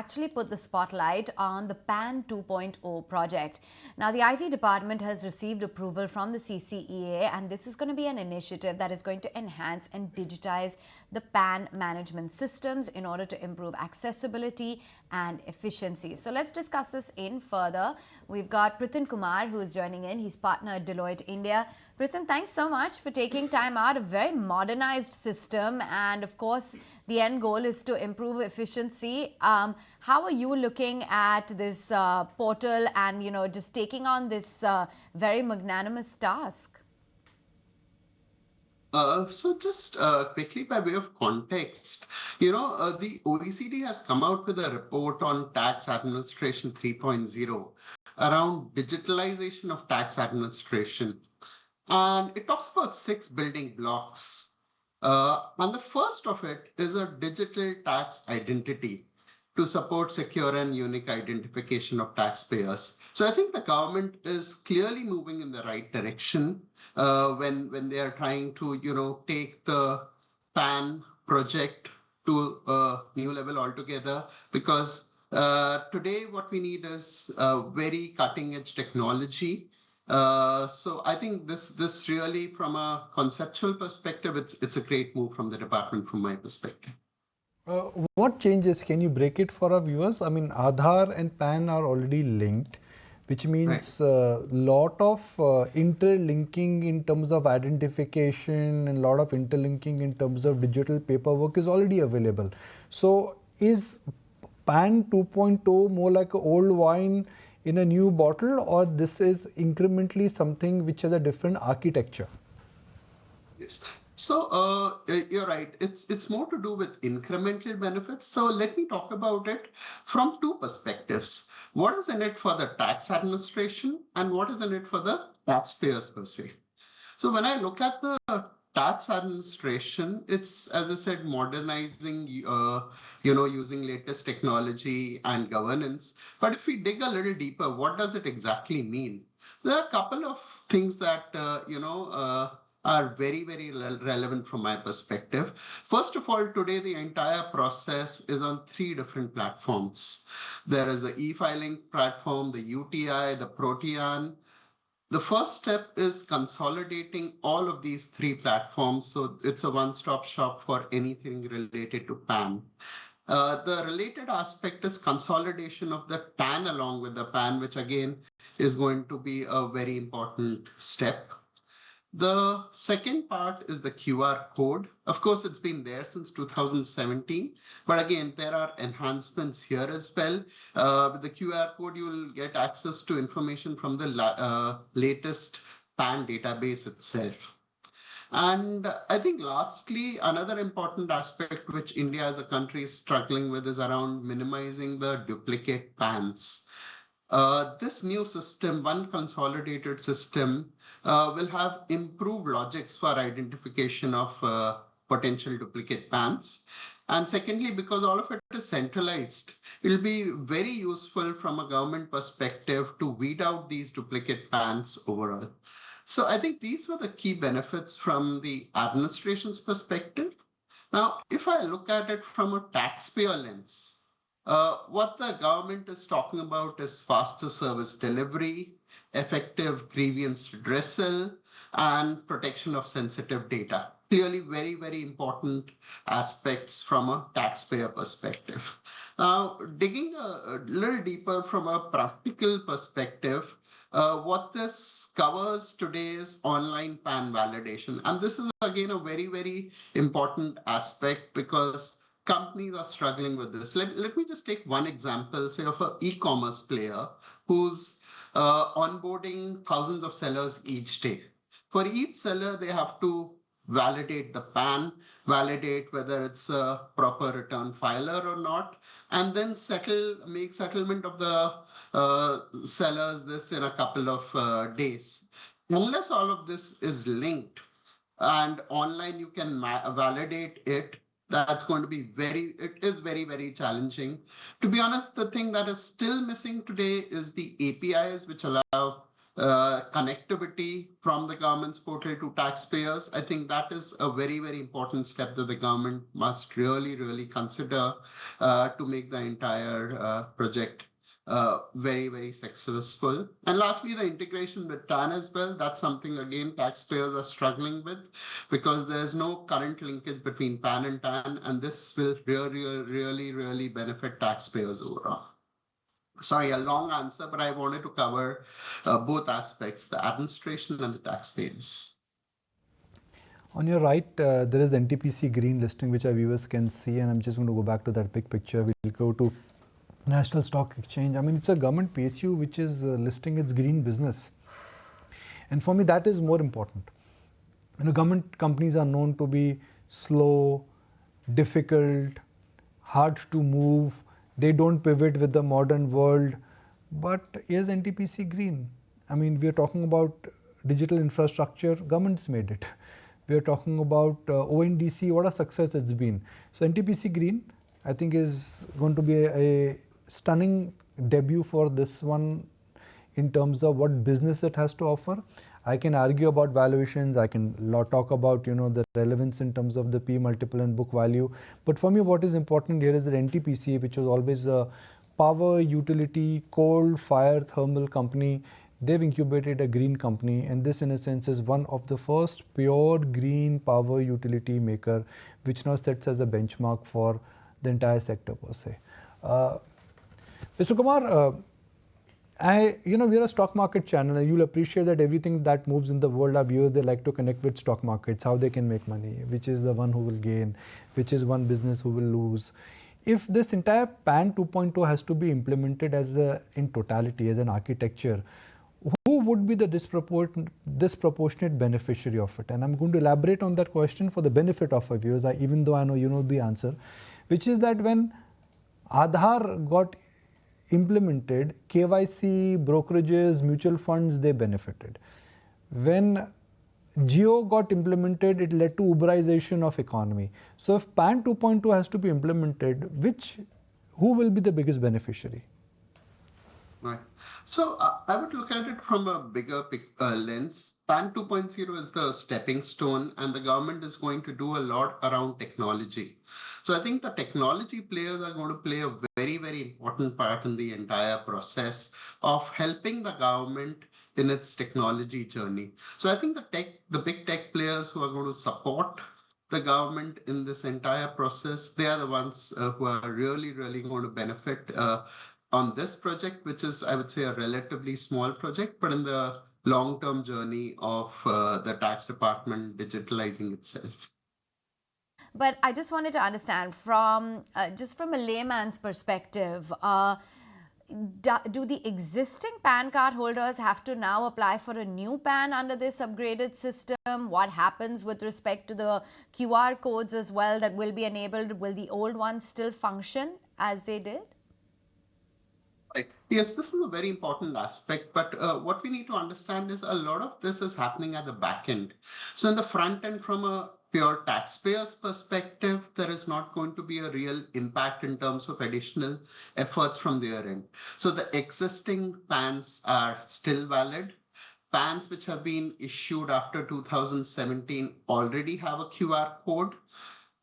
actually put the spotlight on the PAN 2.0 project. Now, the IT department has received approval from the CCEA, and this is going to be an initiative that is going to enhance and digitize the PAN management systems in order to improve accessibility and efficiency. So let's discuss this in further. We've got Pritin Kumar, who is joining in. He's partner at Deloitte India. Pritin, thanks so much for taking time out. A very modernized system, and of course, the end goal is to improve efficiency. How are you looking at this portal and, just taking on this very magnanimous task? So just quickly by way of context, the OECD has come out with a report on tax administration 3.0 around digitalization of tax administration. And it talks about 6 building blocks. And the first of it is a digital tax identity to support secure and unique identification of taxpayers. So I think the government is clearly moving in the right direction when they are trying to, take the PAN project to a new level altogether. Because today what we need is very cutting edge technology. So I think this really, from a conceptual perspective, it's a great move from the department from my perspective. What changes? Can you break it for our viewers? I mean, Aadhaar and PAN are already linked, which means a lot of interlinking in terms of identification and a lot of interlinking in terms of digital paperwork is already available. So is PAN 2.0 more like an old wine in a new bottle, or this is incrementally something which has a different architecture? Yes. So you're right. It's more to do with incremental benefits. So let me talk about it from two perspectives. What is in it for the tax administration and what is in it for the taxpayers per se? So when I look at the tax administration, it's, as I said, modernizing, using latest technology and governance. But if we dig a little deeper, what does it exactly mean? So there are a couple of things that, are very, very relevant from my perspective. First of all, today the entire process is on 3 different platforms. There is the e-filing platform, the UTI, the Protean. The first step is consolidating all of these 3 platforms. So it's a one-stop shop for anything related to PAN. The related aspect is consolidation of the TAN along with the PAN, which again is going to be a very important step. The second part is the QR code. Of course, it's been there since 2017, but again, there are enhancements here as well. With the QR code, you will get access to information from the latest PAN database itself. And I think lastly, another important aspect which India as a country is struggling with is around minimizing the duplicate PANs. This new system, one consolidated system, will have improved logics for identification of potential duplicate PANs. And secondly, because all of it is centralized, it will be very useful from a government perspective to weed out these duplicate PANs overall. So I think these were the key benefits from the administration's perspective. Now, if I look at it from a taxpayer lens, what the government is talking about is faster service delivery, effective grievance redressal, and protection of sensitive data. Clearly very, very important aspects from a taxpayer perspective. Now, digging a little deeper from a practical perspective, what this covers today is online PAN validation. And this is again a very, very important aspect because companies are struggling with this. Let me just take one example, say of an e-commerce player who's onboarding thousands of sellers each day. For each seller, they have to validate the PAN, validate whether it's a proper return filer or not, and then make settlement of the sellers this in a couple of days. Unless all of this is linked and online you can validate it, that's going to be it is very, very challenging. To be honest, the thing that is still missing today is the APIs which allow connectivity from the government's portal to taxpayers. I think that is a very, very important step that the government must really, really consider to make the entire project very, very successful. And lastly, the integration with TAN as well. That's something, again, taxpayers are struggling with because there's no current linkage between PAN and TAN, and this will really benefit taxpayers overall. Sorry, a long answer, but I wanted to cover both aspects, the administration and the taxpayers. On your right, there is the NTPC green listing, which our viewers can see, and I'm just going to go back to that big picture. We'll go to National Stock Exchange. I mean, it's a government PSU which is listing its green business. And for me, that is more important. You know, government companies are known to be slow, difficult, hard to move. They don't pivot with the modern world. But here's NTPC Green. I mean, we are talking about digital infrastructure, governments made it. We are talking about ONDC, what a success it's been. So NTPC Green, I think, is going to be a stunning debut for this one in terms of what business it has to offer. I can argue about valuations. I can talk about the relevance in terms of the P multiple and book value. But for me, what is important here is that NTPC, which was always a power utility, coal fire thermal company, they've incubated a green company, and this in a sense is one of the first pure green power utility maker, which now sets as a benchmark for the entire sector per se. Mr. Kumar, we are a stock market channel. You'll appreciate that everything that moves in the world, our viewers, they like to connect with stock markets, how they can make money, which is the one who will gain, which is one business who will lose. If this entire PAN 2.0 has to be implemented in totality as an architecture, who would be the disproportionate beneficiary of it? And I'm going to elaborate on that question for the benefit of our viewers, even though I know you know the answer, which is that when Aadhaar got implemented, KYC, brokerages, mutual funds, they benefited. When Geo got implemented, it led to Uberization of economy. So if PAN 2.2 has to be implemented, who will be the biggest beneficiary? Right. So I would look at it from a bigger lens. PAN 2.0 is the stepping stone, and the government is going to do a lot around technology. So I think the technology players are going to play a very, very important part in the entire process of helping the government in its technology journey. So I think the big tech players who are going to support the government in this entire process, they are the ones who are really going to benefit on this project, which is, I would say, a relatively small project, but in the long-term journey of the tax department digitalizing itself. But I just wanted to understand from a layman's perspective, do the existing PAN card holders have to now apply for a new PAN under this upgraded system? What happens with respect to the QR codes as well that will be enabled? Will the old ones still function as they did? Right. Yes, this is a very important aspect, but what we need to understand is a lot of this is happening at the back end. So in the front end, from a pure taxpayer's perspective, there is not going to be a real impact in terms of additional efforts from their end. So the existing PANs are still valid. PANs which have been issued after 2017 already have a QR code.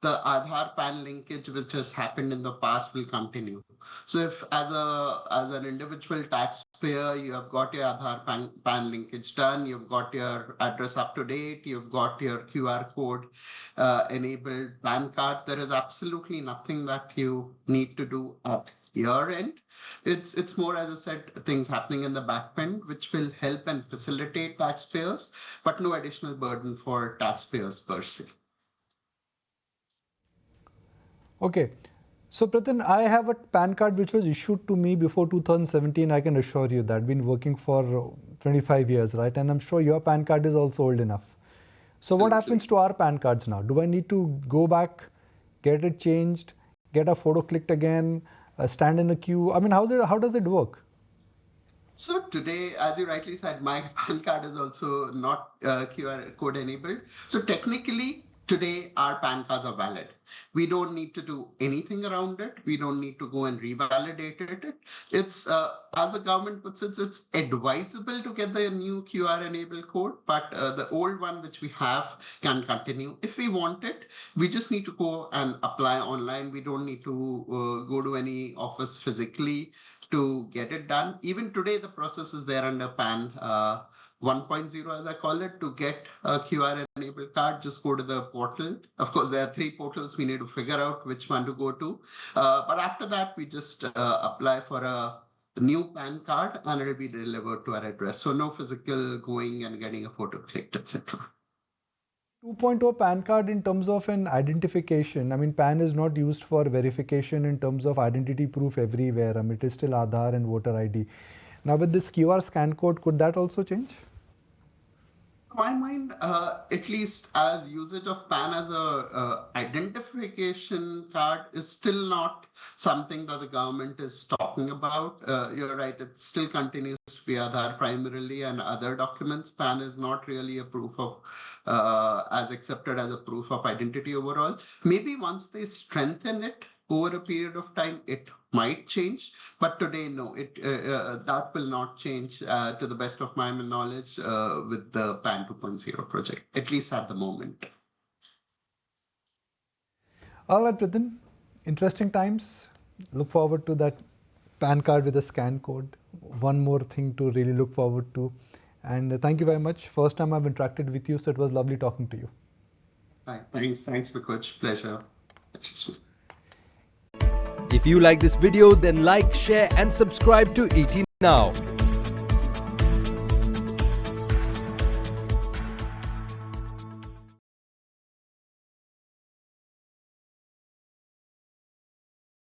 The Aadhaar PAN linkage which has happened in the past will continue. So if as an individual taxpayer, you have got your Aadhaar PAN linkage done, you've got your address up to date, you've got your QR code enabled PAN card, there is absolutely nothing that you need to do at your end. It's more, as I said, things happening in the back end, which will help and facilitate taxpayers, but no additional burden for taxpayers per se. Okay. So Pritin, I have a PAN card which was issued to me before 2017. I can assure you that. Been working for 25 years, right? And I'm sure your PAN card is also old enough. So what happens to our PAN cards now? Do I need to go back, get it changed, get a photo clicked again, stand in a queue? I mean, how does it work? So today, as you rightly said, my PAN card is also not QR code enabled. So technically, Today, our PAN cards are valid. We don't need to do anything around it. We don't need to go and revalidate it. It's, as the government puts it, it's advisable to get the new QR enabled code, but the old one which we have can continue. If we want it, we just need to go and apply online. We don't need to go to any office physically to get it done. Even today, the process is there under PAN 1.0, as I call it, to get a QR enabled card. Just go to the portal. Of course, there are 3 portals. We need to figure out which one to go to. But after that, we just apply for a new PAN card and it will be delivered to our address. So no physical going and getting a photo clicked, etc. 2.0 PAN card in terms of an identification. I mean, PAN is not used for verification in terms of identity proof everywhere. I mean, it is still Aadhaar and voter ID. Now with this QR scan code, could that also change? My mind, at least as usage of PAN as a identification card is still not something that the government is talking about. You're right, it still continues to be Aadhaar primarily and other documents. PAN is not really a proof of, as accepted as a proof of identity overall. Maybe once they strengthen it over a period of time, it might change, but today, no, that will not change to the best of my knowledge with the PAN 2.0 project, at least at the moment. All right, Pritin, interesting times. Look forward to that PAN card with a scan code. One more thing to really look forward to. And thank you very much. First time I've interacted with you, so it was lovely talking to you. Thanks, Coach. Pleasure. If you like this video, then like, share and subscribe to ET Now.